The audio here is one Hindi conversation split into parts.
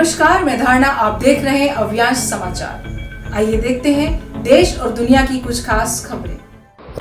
नमस्कार, मैं धारणा। आप देख रहे हैं अव्यांश समाचार। आइए देखते हैं देश और दुनिया की कुछ खास खबरें।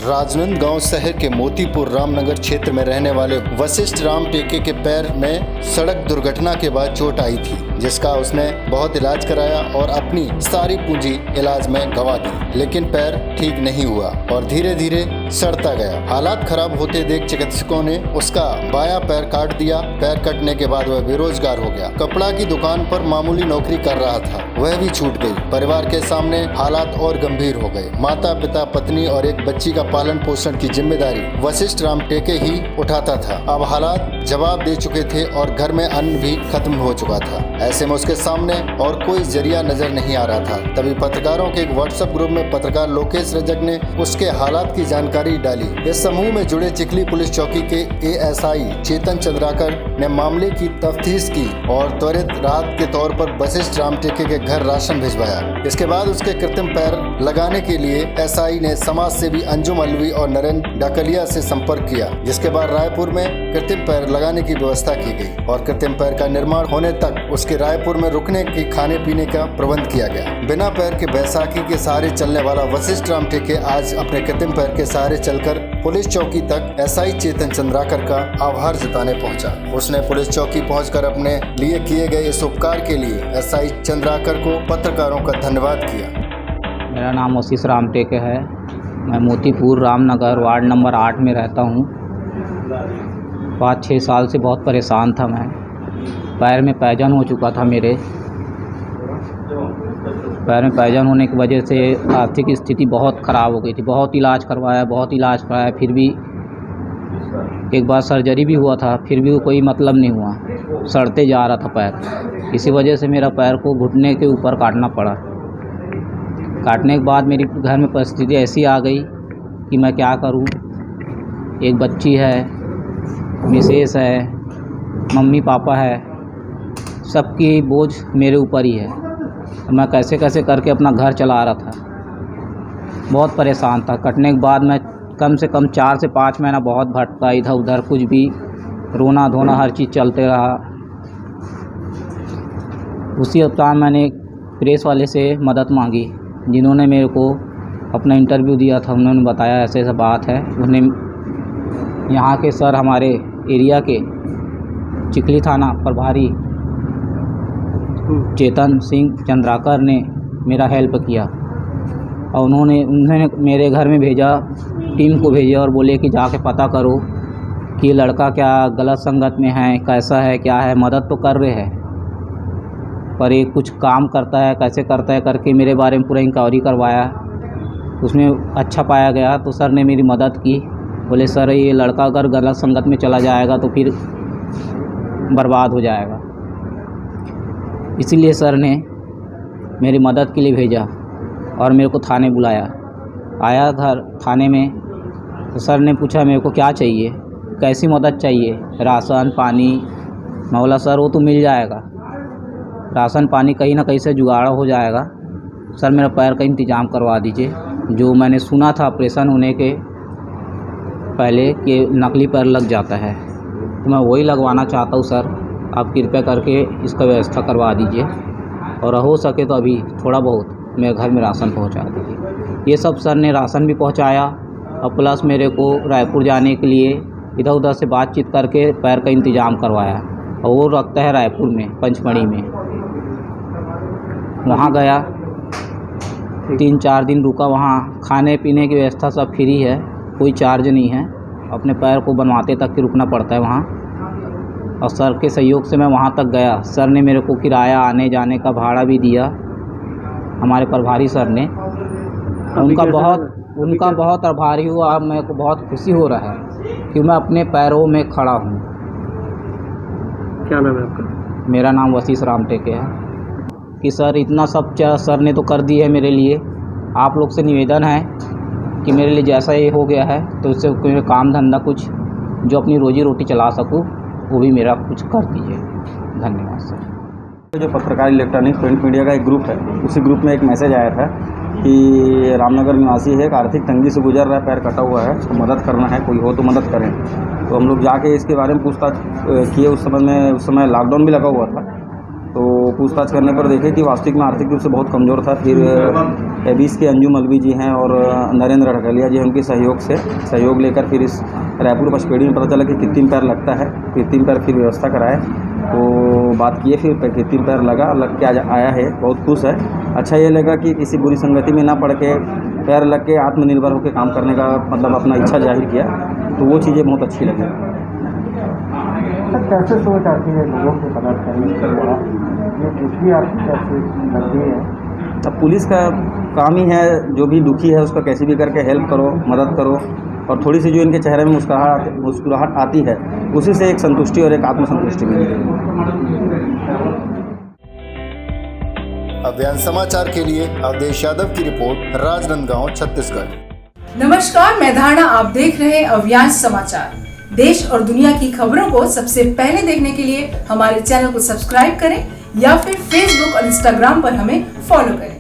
राजनांदगांव शहर के मोतीपुर रामनगर क्षेत्र में रहने वाले वशिष्ठ राम टेके के पैर में सड़क दुर्घटना के बाद चोट आई थी, जिसका उसने बहुत इलाज कराया और अपनी सारी पूंजी इलाज में गंवा दी, लेकिन पैर ठीक नहीं हुआ और धीरे धीरे सड़ता गया। हालात खराब होते देख चिकित्सकों ने उसका बायां पैर काट दिया। पैर कटने के बाद वह बेरोजगार हो गया। कपड़ा की दुकान पर मामूली नौकरी कर रहा था, वह भी छूट गई। परिवार के सामने हालात और गंभीर हो गए। माता पिता, पत्नी और एक बच्ची का पालन पोषण की जिम्मेदारी वशिष्ठ राम टेके ही उठाता था। अब हालात जवाब दे चुके थे और घर में अन्न भी खत्म हो चुका था। ऐसे में उसके सामने और कोई जरिया नजर नहीं आ रहा था। तभी पत्रकारों के एक व्हाट्सएप ग्रुप में पत्रकार लोकेश रजक ने उसके हालात की जानकारी डाली। इस समूह में जुड़े चिखली पुलिस चौकी के एएसआई चेतन चंद्राकर ने मामले की तफ्तीश की और त्वरित राहत के तौर पर वशिष्ठ राम टेके के घर राशन भिजवाया। इसके बाद उसके कृत्रिम पैर लगाने के लिए एसआई ने समाज सेवी अंजुम अलवी और नरेंद्र डाकलिया से संपर्क किया, जिसके बाद रायपुर में कृत्रिम पैर लगाने की व्यवस्था की गई और कृत्रिम पैर का निर्माण होने तक उसके रायपुर में रुकने की खाने पीने का प्रबंध किया गया। बिना पैर के बैसाखी के सहारे चलने वाला वशिष्ठ राम टेके आज अपने कृत्रिम पैर के सहारे चलकर पुलिस चौकी तक एसआई चेतन चंद्राकर का आभार जताने पहुंचा। उसने पुलिस चौकी पहुंचकर अपने लिए किए गए इस उपकार के लिए एसआई चंद्राकर को पत्रकारों का धन्यवाद किया। मेरा नाम वशिष्ठ राम टेके है। मैं मोतीपुर रामनगर वार्ड नंबर 8 में रहता हूँ। 5-6 साल से बहुत परेशान था मैं। पैर में पैजन हो चुका था मेरे। पैर में पैजन होने की वजह से आर्थिक स्थिति बहुत ख़राब हो गई थी। बहुत इलाज करवाया, फिर भी एक बार सर्जरी भी हुआ था, फिर भी कोई मतलब नहीं हुआ। सड़ते जा रहा था पैर। इसी वजह से मेरा पैर को घुटने के ऊपर काटना पड़ा। काटने के बाद मेरी घर में परिस्थिति ऐसी आ गई कि मैं क्या करूं। एक बच्ची है, मिसेस है, मम्मी पापा है, सबकी बोझ मेरे ऊपर ही है। मैं कैसे कैसे करके अपना घर चला रहा था। बहुत परेशान था। कटने के बाद मैं कम से कम 4 से 5 महीना बहुत भटका, इधर उधर कुछ भी, रोना धोना हर चीज़ चलते रहा। उसी दौरान मैंने प्रेस वाले से मदद मांगी, जिन्होंने मेरे को अपना इंटरव्यू दिया था। उन्होंने बताया ऐसे ऐसा बात है। उन्हें यहाँ के सर, हमारे एरिया के चिखली थाना प्रभारी चेतन सिंह चंद्राकर ने मेरा हेल्प किया और उन्होंने मेरे घर में भेजा, टीम को भेजा और बोले कि जाके पता करो कि ये लड़का क्या गलत संगत में है, कैसा है, क्या है। मदद तो कर रहे हैं पर ये कुछ काम करता है, कैसे करता है करके मेरे बारे में पूरा इंक्वायरी करवाया। उसमें अच्छा पाया गया तो सर ने मेरी मदद की। बोले सर ये लड़का अगर गलत संगत में चला जाएगा तो फिर बर्बाद हो जाएगा। इसीलिए सर ने मेरी मदद के लिए भेजा और मेरे को थाने बुलाया। आया घर थाने में तो सर ने पूछा मेरे को क्या चाहिए, कैसी मदद चाहिए, राशन पानी। मैं बोला सर वो तो मिल जाएगा, राशन पानी कहीं ना कहीं से जुगाड़ हो जाएगा। सर मेरा पैर का इंतज़ाम करवा दीजिए। जो मैंने सुना था ऑपरेशन होने के पहले कि नकली पैर लग जाता है, तो मैं वही लगवाना चाहता हूँ। सर आप कृपया करके इसका व्यवस्था करवा दीजिए और हो सके तो अभी थोड़ा बहुत मेरे घर में राशन पहुँचा दीजिए। ये सब सर ने राशन भी पहुँचाया और प्लस मेरे को रायपुर जाने के लिए इधर उधर से बातचीत करके पैर का इंतज़ाम करवाया। और वो रखता है रायपुर में, पंचमढ़ी में। वहाँ गया, 3-4 दिन रुका। वहाँ खाने पीने की व्यवस्था सब फ्री है, कोई चार्ज नहीं है। अपने पैर को बनवाते तक के रुकना पड़ता है वहाँ। और सर के सहयोग से मैं वहाँ तक गया। सर ने मेरे को किराया आने जाने का भाड़ा भी दिया, हमारे प्रभारी सर ने। उनका बहुत आभारी हुआ। मेरे को बहुत खुशी हो रहा है कि मैं अपने पैरों में खड़ा हूँ। क्या नाम है आपका? मेरा नाम वशिष्ठ राम टेके है। कि सर इतना सब सर ने तो कर दिया है मेरे लिए। आप लोग से निवेदन है कि मेरे लिए जैसा ये हो गया है तो उससे मेरा काम धंधा कुछ जो अपनी रोजी रोटी चला सकूं वो भी मेरा कुछ कर दीजिए। धन्यवाद सर। जो पत्रकार इलेक्ट्रॉनिक प्रिंट मीडिया का एक ग्रुप है, उसी ग्रुप में एक मैसेज आया था कि रामनगर निवासी है, एक आर्थिक तंगी से गुजर रहा है, पैर कटा हुआ है, उसको मदद करना है, कोई हो तो मदद करें। तो हम लोग जाके इसके बारे में पूछताछ किए। उस समय लॉकडाउन भी लगा हुआ था। तो पूछताछ करने पर देखे कि वास्तविक में आर्थिक रूप से बहुत कमज़ोर था। फिर एबीस के अंजू मलवी जी हैं और नरेंद्र ढकलिया जी हैं, उनके सहयोग लेकर फिर इस रायपुर पचपेड़ी में पता चला कि कृत्रिम पैर लगता है। कृत्रिम पैर फिर व्यवस्था कराए, तो बात किए, फिर कृत्रिम पैर लग के आया है, बहुत खुश है। अच्छा ये लगा कि किसी बुरी संगति में ना पड़ के पैर लग के आत्मनिर्भर होकर काम करने का मतलब अपना इच्छा जाहिर किया, तो वो चीज़ें बहुत अच्छी लगी। कैसे सोच आती है लोगों को पता करने के द्वारा, ये कुछ भी आपकी कैसे लगती है? अब पुलिस का काम ही है, जो भी दुखी है उसका कैसे भी करके हेल्प करो, मदद करो, और थोड़ी सी जो इनके चेहरे में मुस्कुराहट आती है, उसी से एक संतुष्टि और एक आत्मसंतुष्टि मिलती है। अभियान समाचार के लिए अवधेश यादव की रिपोर्ट, राजनांदगांव, छत्तीसगढ़। नमस्कार, मैं धारणा, आप देख रहे हैं अव्यांश समाचार। देश और दुनिया की खबरों को सबसे पहले देखने के लिए हमारे चैनल को सब्सक्राइब करें या फिर फेसबुक और इंस्टाग्राम पर हमें फॉलो करें।